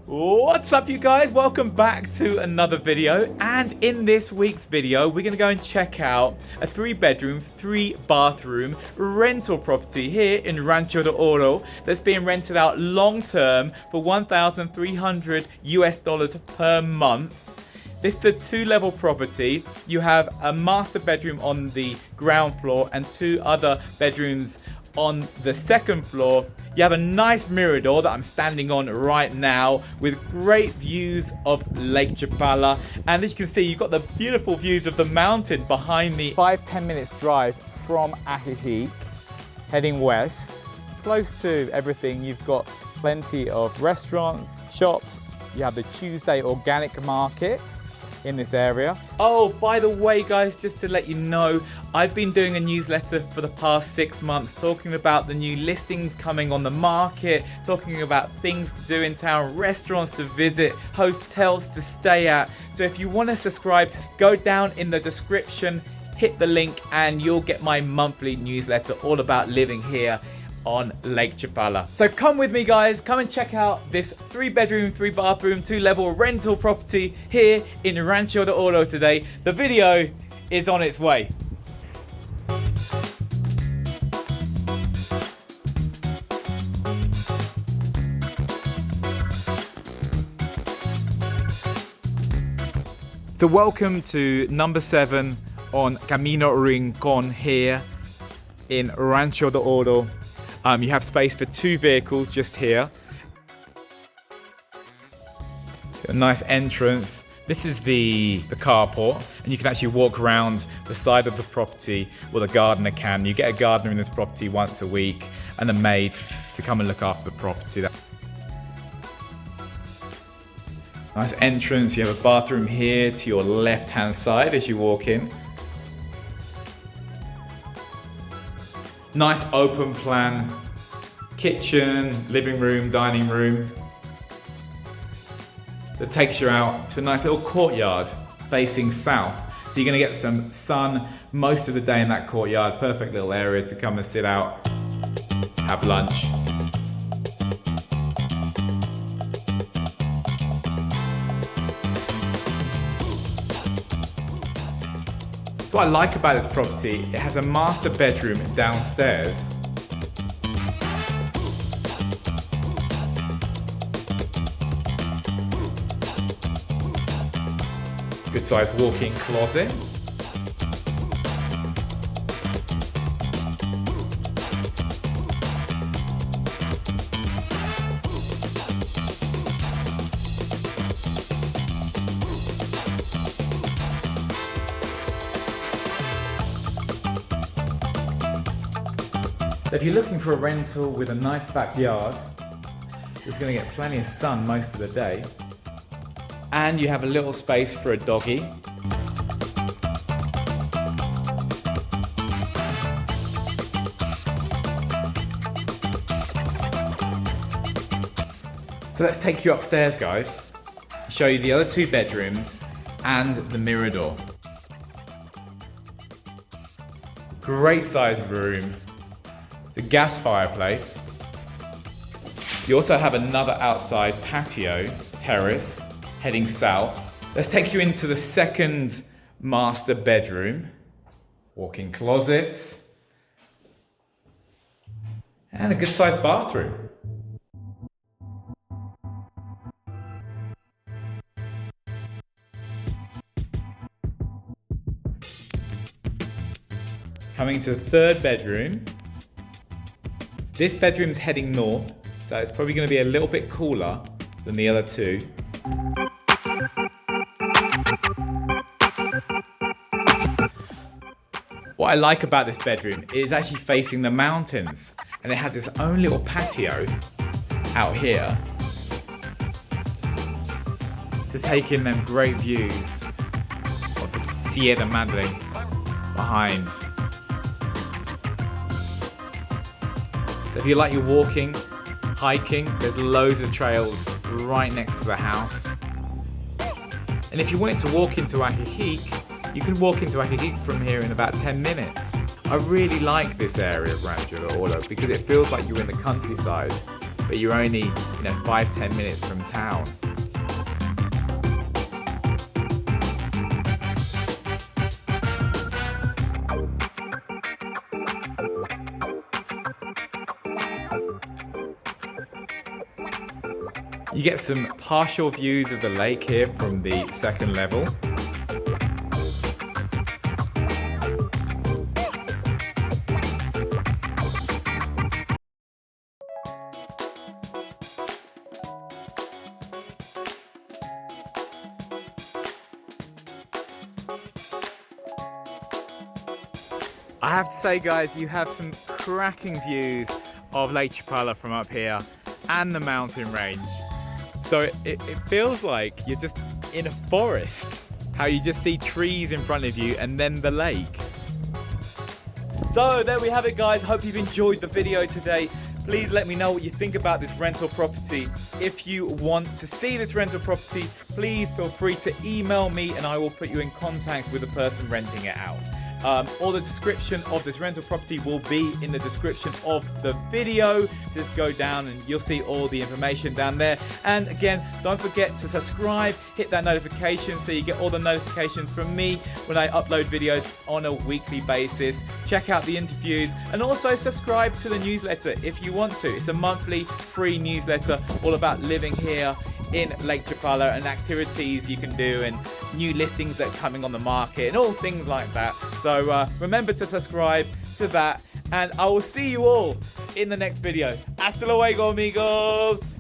What's up, you guys? Welcome back to another video, and in this week's video we're gonna go and check out a 3-bedroom 3-bathroom rental property here in Rancho Del Oro that's being rented out long term for $1,300 per month. This is a 2-level property. You have a master bedroom on the ground floor and 2 other bedrooms on the 2nd floor. You have a nice mirador that I'm standing on right now with great views of Lake Chapala. And as you can see, you've got the beautiful views of the mountain behind me. 5-10 minutes drive from Ajijic, heading west. Close to everything. You've got plenty of restaurants, shops. You have the Tuesday organic market in this area. Oh, by the way, guys, just to let you know, I've been doing a newsletter for the past 6 months talking about the new listings coming on the market, talking about things to do in town, restaurants to visit, hotels to stay at. So if you want to subscribe, go down in the description, hit the link, and you'll get my monthly newsletter all about living here on Lake Chapala. So come with me, guys, come and check out this 3-bedroom 3-bathroom 2-level rental property here in Rancho Del Oro today. The video is on its way. So welcome to number 7 on Camino Rincon here in Rancho Del Oro. You have space for 2 vehicles just here. A nice entrance. This is the carport, and you can actually walk around the side of the property with a gardener can. You get a gardener in this property once a week and a maid to come and look after the property. Nice entrance. You have a bathroom here to your left-hand side as you walk in. Nice open plan kitchen, living room, dining room that takes you out to a nice little courtyard facing south. So you're gonna get some sun most of the day in that courtyard. Perfect little area to come and sit out, have lunch. What I like about this property, it has a master bedroom downstairs. Good sized walk-in closet. So if you're looking for a rental with a nice backyard, it's going to get plenty of sun most of the day, and you have a little space for a doggy. So let's take you upstairs, guys, show you the other 2 bedrooms and the mirador. Great sized room. The gas fireplace. You also have another outside patio, terrace, heading south. Let's take you into the 2nd master bedroom. Walk-in closets. And a good sized bathroom. Coming to the 3rd bedroom. This bedroom's heading north, so it's probably going to be a little bit cooler than the other 2. What I like about this bedroom is actually facing the mountains, and it has its own little patio out here to take in them great views of the Sierra Madre behind. So if you like your walking, hiking, there's loads of trails right next to the house. And if you wanted to walk into Ajijic, you can walk into Ajijic from here in about 10 minutes. I really like this area of Rancho Del Oro because it feels like you're in the countryside. but you're only, 5-10 minutes from town. You get some partial views of the lake here from the second level. I have to say, guys, you have some cracking views of Lake Chapala from up here and the mountain range. So it feels like you're just in a forest. How you just see trees in front of you and then the lake. So there we have it, guys. Hope you've enjoyed the video today. Please let me know what you think about this rental property. If you want to see this rental property, please feel free to email me and I will put you in contact with the person renting it out. All the description of this rental property will be in the description of the video. Just go down and you'll see all the information down there. And again, don't forget to subscribe, hit that notification so you get all the notifications from me when I upload videos on a weekly basis. Check out the interviews and also subscribe to the newsletter if you want to. It's a monthly free newsletter all about living here in Lake Chapala and activities you can do and new listings that are coming on the market and all things like that. So remember to subscribe to that and I will see you all in the next video. Hasta luego, amigos!